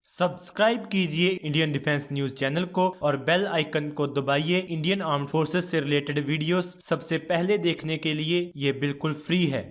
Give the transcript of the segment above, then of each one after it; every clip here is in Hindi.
सब्सक्राइब कीजिए इंडियन डिफेंस न्यूज चैनल को और बेल आइकन को दबाइए। इंडियन आर्म्ड फोर्सेस से रिलेटेड वीडियोस सबसे पहले देखने के लिए ये बिल्कुल फ्री है।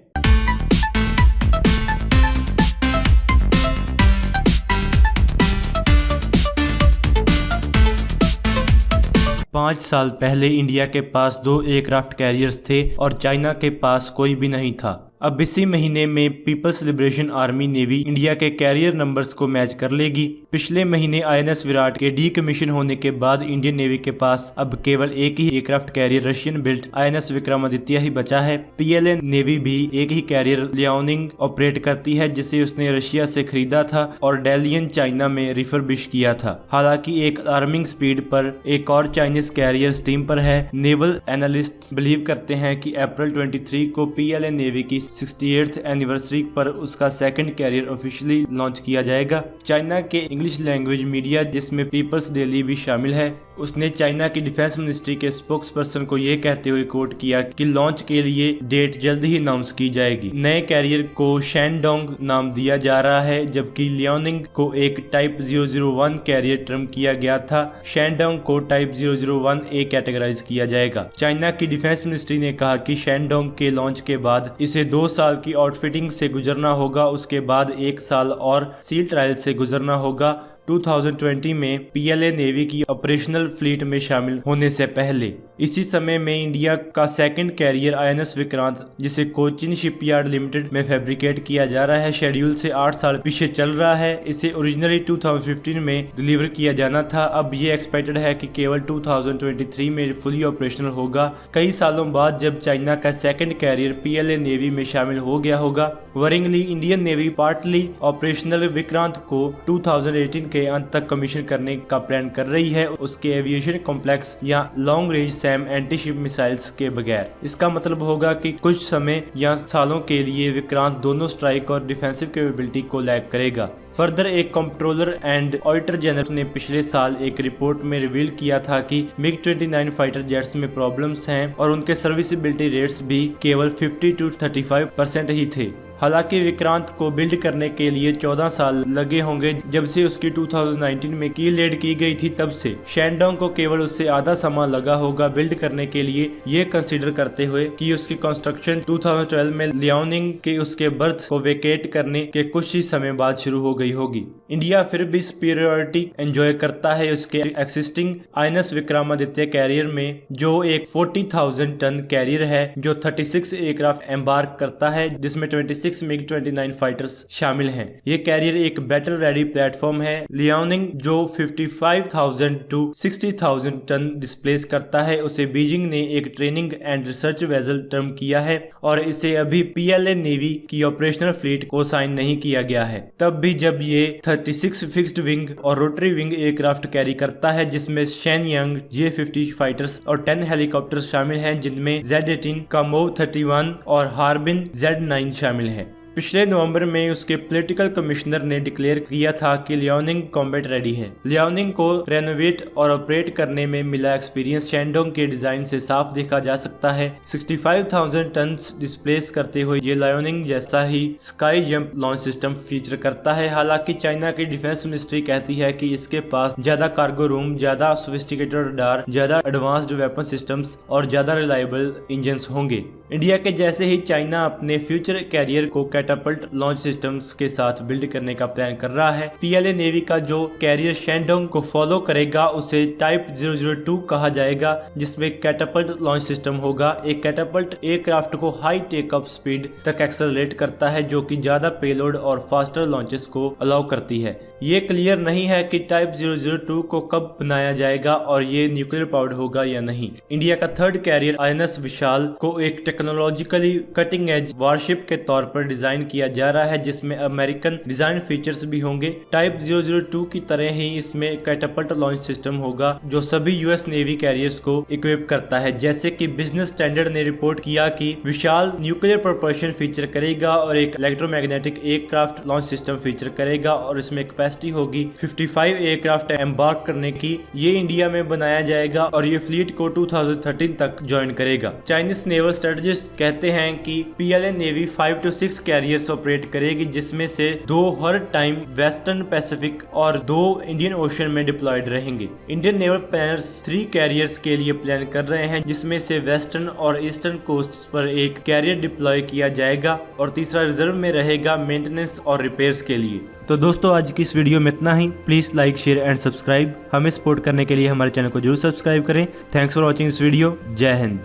5 साल पहले इंडिया के पास 2 एयरक्राफ्ट कैरियर्स थे और चाइना के पास कोई भी नहीं था। अब इसी महीने में People's Liberation Army Navy India के कैरियर नंबर्स को मैच कर लेगी। पिछले महीने आईएनएस विराट के डीकमीशन होने के बाद इंडियन नेवी के पास अब केवल एक ही aircraft carrier Russian built INS Vikramaditya ही बचा है। पीएलए नेवी भी एक ही कैरियर लियाओनिंग ऑपरेट करती है जिसे उसने रशिया से खरीदा था और डेलियन चाइना में रिफर्बिश किया था। हालांकि एक अलार्मिंग स्पीड पर एक और चाइनीज कैरियर स्टीम पर है। नेवल एनालिस्ट्स बिलीव करते हैं कि अप्रैल 23 को पीएलए नेवी की 68th एनिवर्सरी पर उसका सेकंड कैरियर ऑफिशियली लॉन्च किया जाएगा। चाइना के इंग्लिश लैंग्वेज मीडिया जिसमें पीपल्स डेली भी शामिल है, उसने चाइना की डिफेंस मिनिस्ट्री के स्पोक्स पर्सन को यह कहते हुए कोट किया कि लॉन्च के लिए डेट जल्द ही अनाउंस की जाएगी। नए कैरियर को शैनडोंग नाम दिया जा रहा है, जबकि लियाओनिंग को एक टाइप 001 कैरियर टर्म किया गया था। शैनडोंग को टाइप 001 ए कैटेगराइज किया जाएगा। चाइना की डिफेंस मिनिस्ट्री ने कहा कि शैनडोंग के लॉन्च के बाद इसे 2 साल की आउटफिटिंग से गुजरना होगा, उसके बाद 1 साल और सील ट्रायल से गुजरना होगा। 2020 में पीएलए नेवी की ऑपरेशनल फ्लीट में शामिल होने से पहले इसी समय में इंडिया का सेकंड कैरियर आईएनएस विक्रांत, जिसे कोचिन शिपयार्ड लिमिटेड में फैब्रिकेट किया जा रहा है, शेड्यूल से 8 साल पीछे चल रहा है। इसे ओरिजिनली 2015 में डिलीवर किया जाना था। अब ये एक्सपेक्टेड है कि केवल 2023 में फुली ऑपरेशनल होगा, कई सालों बाद जब चाइना का सेकंड कैरियर पीएलए नेवी में शामिल हो गया होगा। वरिंगली Indian Navy partly operational Vikrant को 2018 के अंत तक कमीशन करने का प्लान कर रही है, उसके एविएशन कॉम्प्लेक्स या long range Sam anti ship missiles के बगैर। इसका मतलब होगा कि कुछ समय या सालों के लिए विक्रांत दोनों स्ट्राइक और डिफेंसिव कैपेबिलिटी को लैग करेगा। फर्दर एक कंट्रोलर एंड ऑडिटर जनरल ने पिछले साल एक रिपोर्ट में रिवील किया था कि MiG-29 फाइटर जेट्स में प्रॉब्लम्स हैं और उनके सर्विसिबिलिटी रेट्स भी केवल 50 to 35% ही थे। हालांकि विक्रांत को बिल्ड करने के लिए 14 साल लगे होंगे जब से उसकी 2019 में की लेड की गई थी, तब से शैनडोंग को केवल उससे आधा समय लगा होगा बिल्ड करने के लिए, ये कंसीडर करते हुए कि उसकी कंस्ट्रक्शन 2012 में लियाओनिंग के उसके बर्थ को वेकेट करने के कुछ ही समय बाद शुरू हो गई होगी। इंडिया फिर भी सुपीरियरिटी एंजॉय करता है उसके एक्सिस्टिंग आईएनएस विक्रमादित्य कैरियर में, जो एक 40,000 टन कैरियर है जो 36 एयरक्राफ्ट एम्बार्क करता है, जिसमें 26 MiG-29 फाइटर्स शामिल हैं। ये कैरियर एक बैटल रेडी प्लेटफॉर्म है। लियाओनिंग जो 55,000 to 60,000 टन डिस्प्लेस करता है, उसे बीजिंग ने एक training and research vessel term किया है और इसे अभी पीएलए नेवी की ऑपरेशनल फ्लीट को साइन नहीं किया गया है, तब भी जब ये 36 फिक्स्ड विंग और रोटरी विंग एयरक्राफ्ट कैरी करता है, जिसमें शेनयांग J-50 फाइटर्स और 10 हेलीकॉप्टर्स शामिल हैं, जिनमें Z-18 कामोव 31 और हार्बिन Z-9 शामिल हैं। पिछले नवंबर में उसके पॉलिटिकल कमिश्नर ने डिक्लेयर किया था कि लियाओनिंग कॉम्बैट रेडी है। लियाओनिंग को रेनोवेट और ऑपरेट करने में मिला एक्सपीरियंस शैनडोंग के डिजाइन से साफ देखा जा सकता है। 65,000 टन डिस्प्लेस करते हुए ये लियाओनिंग जैसा ही ski jump launch system feature करता है। हालांकि चाइना की डिफेंस मिनिस्ट्री कहती है कि इसके पास ज्यादा कार्गो रूम, ज्यादा सोफिस्टिकेटेड रडार, ज्यादा एडवांस्ड वेपन सिस्टम्स और ज्यादा रिलायबल इंजन्स होंगे। इंडिया के जैसे ही चाइना अपने फ्यूचर कैरियर को कैटापल्ट लॉन्च सिस्टम्स के साथ बिल्ड करने का प्लान कर रहा है। पीएलए नेवी का जो कैरियर शैनडोंग को फॉलो करेगा उसे टाइप 002 कहा जाएगा, जिसमें कैटापल्ट लॉन्च सिस्टम होगा। एक कैटापल्ट एयरक्राफ्ट को हाई टेकअप स्पीड तक एक्सेलरेट करता है, जो कि ज्यादा पेलोड और फास्टर लॉन्चेस को अलाउ करती है। ये क्लियर नहीं है कि टाइप 002 को कब बनाया जाएगा और ये न्यूक्लियर पावर्ड होगा या नहीं। इंडिया का थर्ड कैरियर आईएनएस विशाल को एक टेक्नोलॉजिकली कटिंग एज वारशिप के तौर पर डिजाइन किया जा रहा है, जिसमें अमेरिकन डिजाइन फीचर्स भी होंगे। टाइप 002 की तरह ही इसमें कैटापल्ट लॉन्च सिस्टम होगा जो सभी यूएस नेवी कैरियर्स को इक्विप करता है। जैसे कि बिजनेस स्टैंडर्ड ने रिपोर्ट किया कि विशाल न्यूक्लियर प्रोपल्शन फीचर करेगा और एक electromagnetic aircraft launch system feature करेगा और इसमें कैपेसिटी होगी 55 एयरक्राफ्ट एम्बार्क करने की। ये इंडिया में बनाया जाएगा और ये फ्लीट को 2013 तक ज्वाइन करेगा। चाइनीज नेवल स्ट्रेटजिस्ट कहते हैं कि PLA Navy 5 to 6 carrier carriers operate करेगी, जिसमें से 2 हर टाइम वेस्टर्न पैसिफिक और 2 इंडियन ओशन में डिप्लॉयड रहेंगे। इंडियन नेवल प्लानर्स 3 कैरियर्स के लिए प्लान कर रहे हैं, जिसमें से वेस्टर्न और ईस्टर्न कोस्ट पर एक कैरियर डिप्लॉय किया जाएगा और तीसरा रिजर्व में रहेगा मेंटेनेंस और रिपेयर्स के लिए। तो दोस्तों आज की इस वीडियो में इतना ही। Please like, share and subscribe. हमें सपोर्ट करने के लिए हमारे चैनल को जरूर सब्सक्राइब करें। Thanks for watching this video. जय हिंद।